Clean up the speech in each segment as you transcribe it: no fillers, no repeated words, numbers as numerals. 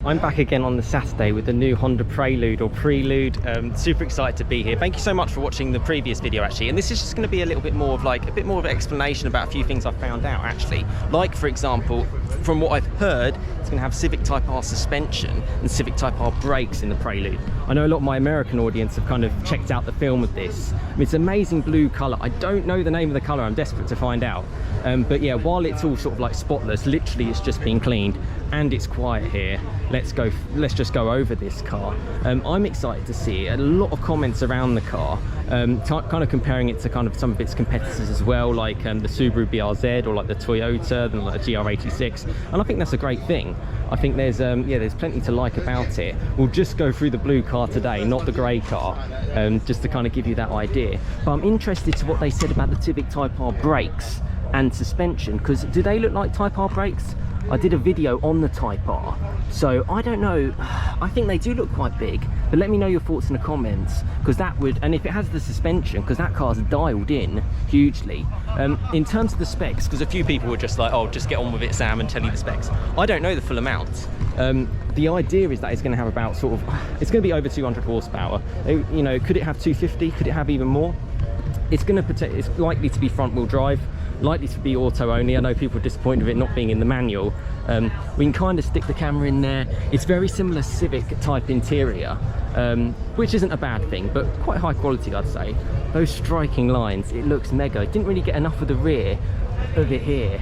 I'm back again on the Saturday with the new Honda Prelude or Prelude. Super excited to be here. Thank you so much for watching the previous video actually, and this is just going to be a little bit more of like a bit more of an explanation about a few things I found out actually. Like for example, from what I've heard, it's going to have Civic Type R suspension and Civic Type R brakes in the Prelude. I know a lot of my American audience have kind of checked out the film of this. I mean, it's an amazing blue colour. I don't know the name of the colour, I'm desperate to find out. But yeah, while it's all sort of like spotless, literally it's just been cleaned and it's quiet here. Let's just go over this car. I'm excited to see it. A lot of comments around the car, kind of comparing it to kind of some of its competitors as well, like the Subaru BRZ or like the Toyota, and like the GR86, and I think that's a great thing. I think there's plenty to like about it. We'll just go through the blue car today, not the grey car, just to kind of give you that idea. But I'm interested to what they said about the Civic Type R brakes and suspension, because do they look like Type R brakes? I did a video on the Type R, so I don't know. I think they do look quite big, but let me know your thoughts in the comments, because that would, and if it has the suspension, because that car's dialed in hugely. In terms of the specs, because a few people were just like, oh, just get on with it, Sam, and tell you the specs. I don't know the full amount. The idea is that it's going to have about sort of, it's going to be over 200 horsepower. You know, could it have 250? Could it have even more? It's going to protect, it's likely to be front wheel drive, likely to be auto only. I know people are disappointed with it not being in the manual. We can kind of stick the camera in there. It's very similar Civic type interior, which isn't a bad thing, but quite high quality, I'd say. Those striking lines, it looks mega. It didn't really get enough of the rear of it here.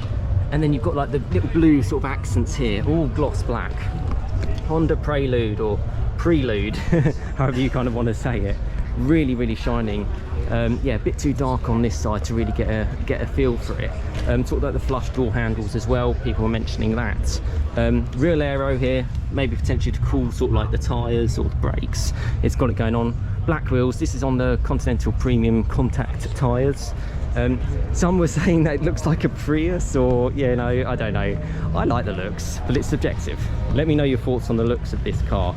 And then you've got like the little blue sort of accents here, all gloss black. Honda Prelude or Prelude, however you kind of want to say it. Really, really shining. Yeah, a bit too dark on this side to really get a feel for it. Sort of like the flush door handles as well, people were mentioning that. Real aero here, maybe potentially to cool sort of like the tyres or the brakes. It's got it going on. Black wheels, this is on the Continental Premium Contact tyres. Some were saying that it looks like a Prius, or yeah, no, I don't know. I like the looks, but it's subjective. Let me know your thoughts on the looks of this car.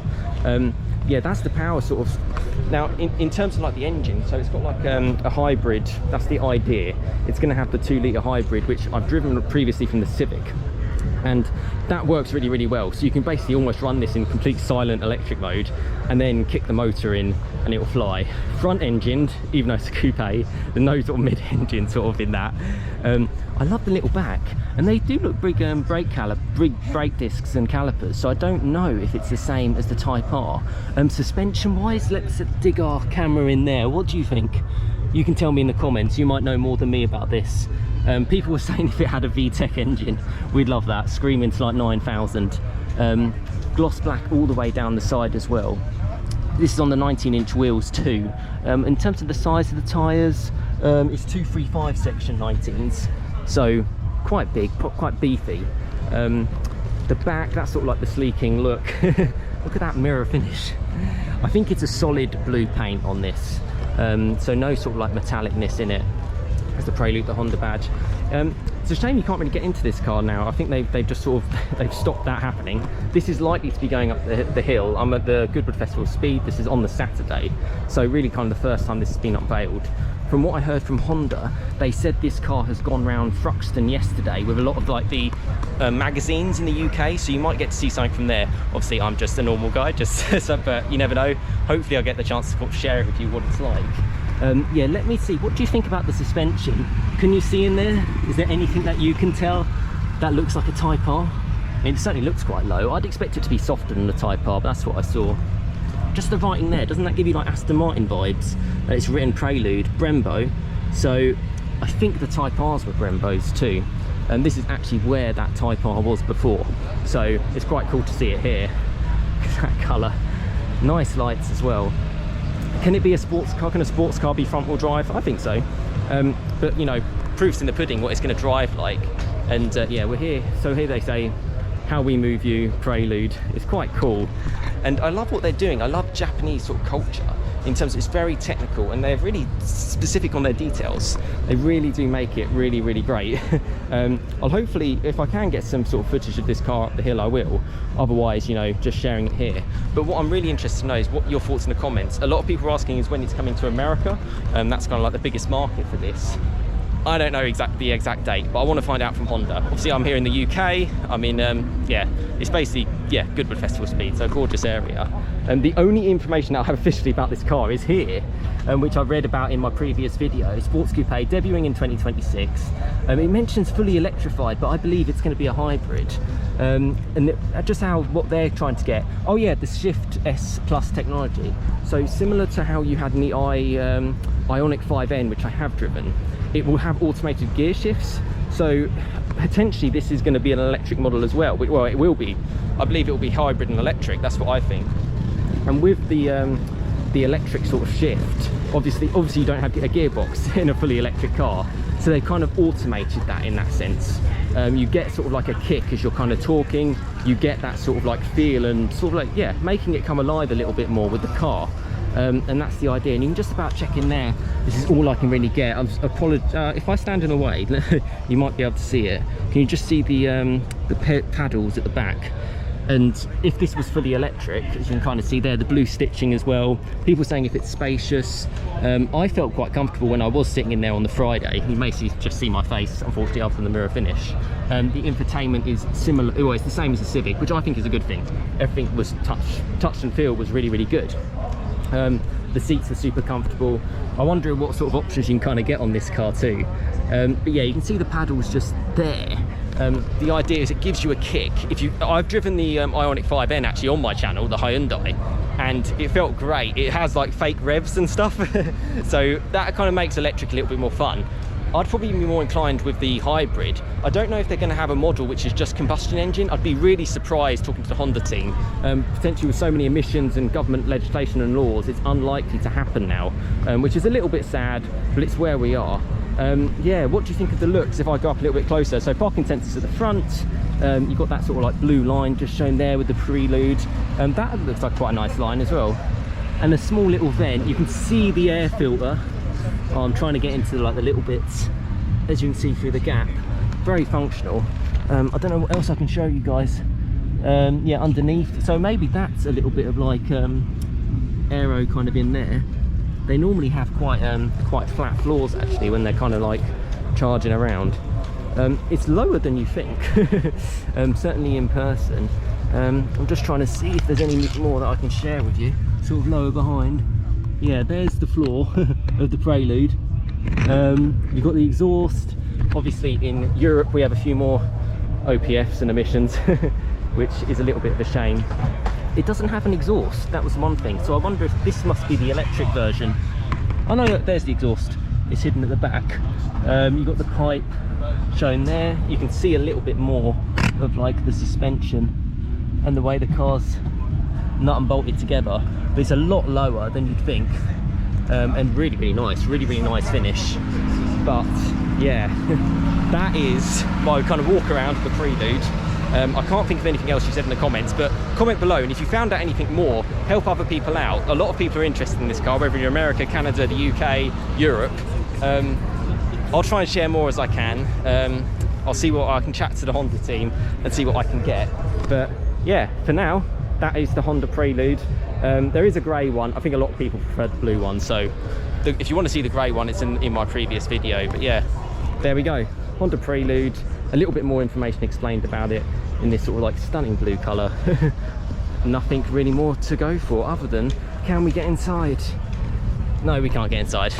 Yeah, that's the power sort of. Now in terms of like the engine, so it's got like a hybrid. That's the idea. It's going to have the 2-litre hybrid, which I've driven previously from the Civic, and that works really, really well. So you can basically almost run this in complete silent electric mode and then kick the motor in and it will fly. Front engined, even though it's a coupe, there's no sort of mid engine sort of in that. I love the little back, and they do look big brake discs and calipers, so I don't know if it's the same as the Type R. Suspension wise, let's dig our camera in there. What do you think? You can tell me in the comments. You might know more than me about this. People were saying if it had a VTEC engine, we'd love that, screaming to like 9,000. Gloss black all the way down the side as well. This is on the 19-inch wheels too. In terms of the size of the tyres, it's 235 section 19s, so quite big, quite beefy. The back, that's sort of like the sleeking look. Look at that mirror finish. I think it's a solid blue paint on this, so no sort of like metallicness in it. As the Prelude, the Honda badge. It's a shame you can't really get into this car now. I think they've just sort of they've stopped that happening. This is likely to be going up the hill. I'm at the Goodwood Festival of Speed. This is on the Saturday, so really kind of the first time this has been unveiled. From what I heard from Honda, they said this car has gone round Thruxton yesterday with a lot of like the magazines in the UK, so you might get to see something from there. Obviously I'm just a normal guy, but you never know. Hopefully I'll get the chance to share it with you what it's like. Yeah, let me see. What do you think about the suspension? Can you see in there? Is there anything that you can tell that looks like a Type R? I mean, it certainly looks quite low. I'd expect it to be softer than the Type R, but that's what I saw. Just the writing there, doesn't that give you like Aston Martin vibes? It's written Prelude, Brembo. So I think the Type Rs were Brembos too. And this is actually where that Type R was before. So it's quite cool to see it here. That colour. Nice lights as well. Can it be a sports car? Can a sports car be front wheel drive? I think so. But you know, proof's in the pudding what it's going to drive like. And yeah, we're here. So here they say, how we move you, Prelude. It's quite cool. And I love what they're doing. I love Japanese sort of culture in terms of it's very technical and they're really specific on their details. They really do make it really, really great. I'll hopefully, if I can get some sort of footage of this car up the hill, I will. Otherwise, you know, just sharing it here. But what I'm really interested to know is what your thoughts in the comments. A lot of people are asking is when it's coming to America. That's kind of like the biggest market for this. I don't know the exact date, but I want to find out from Honda. Obviously I'm here in the UK. I mean, yeah, it's basically yeah, Goodwood Festival of Speed, so gorgeous area. And the only information I have officially about this car is here, which I read about in my previous video. Sports Coupe debuting in 2026. It mentions fully electrified, but I believe it's going to be a hybrid. And just what they're trying to get. Oh yeah, the Shift S Plus technology. So similar to how you had in the Ioniq 5N, which I have driven, it will have automated gear shifts. So potentially this is going to be an electric model as well. Well, it will be. I believe it will be hybrid and electric. That's what I think. And with the electric sort of shift, obviously you don't have a gearbox in a fully electric car, so they kind of automated that in that sense. You get sort of like a kick as you're kind of talking. You get that sort of like feel and sort of like, yeah, making it come alive a little bit more with the car. And that's the idea. And you can just about check in there. This is all I can really get. If I stand in the way, you might be able to see it. Can you just see the paddles at the back? And if this was fully electric, as you can kind of see there, the blue stitching as well. People saying if it's spacious. I felt quite comfortable when I was sitting in there on the Friday. You may just see my face, unfortunately, other than the mirror finish. The infotainment is similar, well, it's the same as the Civic, which I think is a good thing. Everything was touch and feel was really, really good. The seats are super comfortable. I wonder what sort of options you can kind of get on this car too. But yeah, you can see the paddles just there. The idea is it gives you a kick. I've driven the Ioniq 5N actually on my channel, the Hyundai, and it felt great. It has like fake revs and stuff, so that kind of makes electric a little bit more fun. I'd probably be more inclined with the hybrid. I don't know if they're going to have a model which is just combustion engine. I'd be really surprised talking to the Honda team. Potentially with so many emissions and government legislation and laws, it's unlikely to happen now, which is a little bit sad, but it's where we are. Yeah, what do you think of the looks if I go up a little bit closer? So parking sensors at the front, you've got that sort of like blue line just shown there with the Prelude. That looks like quite a nice line as well. And a small little vent, you can see the air filter. I'm trying to get into like the little bits, as you can see through the gap. Very functional. I don't know what else I can show you guys. Yeah, underneath, so maybe that's a little bit of like aero kind of in there. They normally have quite flat floors actually when they're kind of like charging around. It's lower than you think, certainly in person. I'm just trying to see if there's any more that I can share with you. Sort of lower behind. Yeah, there's the floor of the Prelude. You've got the exhaust. Obviously in Europe we have a few more OPFs and emissions, which is a little bit of a shame. It doesn't have an exhaust, that was one thing, so I wonder if this must be the electric version. Oh no, look, there's the exhaust, it's hidden at the back. You've got the pipe shown there. You can see a little bit more of like the suspension and the way the car's nut and bolted together, but it's a lot lower than you'd think, and really, really nice, really nice finish. But yeah, that is my kind of walk around the Prelude. I can't think of anything else you said in the comments, but comment below, and if you found out anything more, help other people out. A lot of people are interested in this car, whether you're America, Canada, the UK, Europe. I'll try and share more as I can. I'll see what I can chat to the Honda team and see what I can get. But yeah, for now, that is the Honda Prelude. There is a grey one. I think a lot of people prefer the blue one, so if you want to see the grey one, it's in my previous video. But yeah, there we go, Honda Prelude. A little bit more information explained about it in this sort of like stunning blue colour. Nothing really more to go for other than, can we get inside? No, we can't get inside.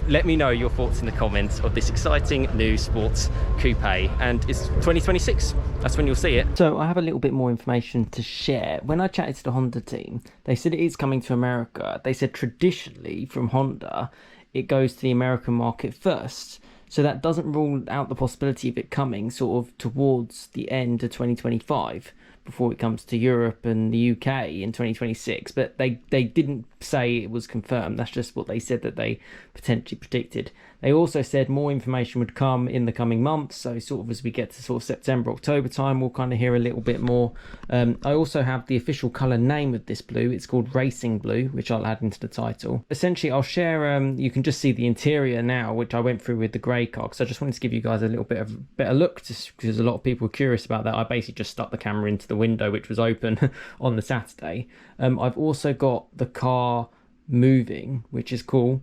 Let me know your thoughts in the comments of this exciting new sports coupe, and it's 2026, that's when you'll see it. So I have a little bit more information to share. When I chatted to the Honda team, they said it is coming to America. They said traditionally from Honda, it goes to the American market first. So that doesn't rule out the possibility of it coming sort of towards the end of 2025 before it comes to Europe and the UK in 2026. But they didn't say it was confirmed. That's just what they said that they potentially predicted. They also said more information would come in the coming months. So sort of as we get to sort of September, October time, we'll kind of hear a little bit more. I also have the official colour name of this blue. It's called Racing Blue, which I'll add into the title. Essentially, I'll share, you can just see the interior now, which I went through with the grey car. So I just wanted to give you guys a little bit of a better look, because a lot of people were curious about that. I basically just stuck the camera into the window, which was open on the Saturday. I've also got the car moving, which is cool.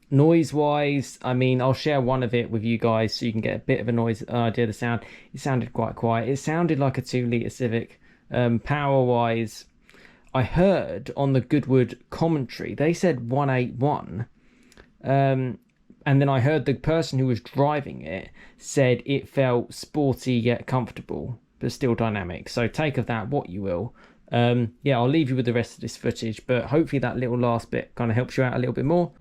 Noise wise, I mean, I'll share one of it with you guys so you can get a bit of a noise idea of the sound. It sounded quite quiet. It sounded like a 2 litre Civic, Power wise, I heard on the Goodwood commentary they said 181, and then I heard the person who was driving it said it felt sporty yet comfortable but still dynamic. So take of that what you will. Yeah, I'll leave you with the rest of this footage, but hopefully that little last bit kind of helps you out a little bit more.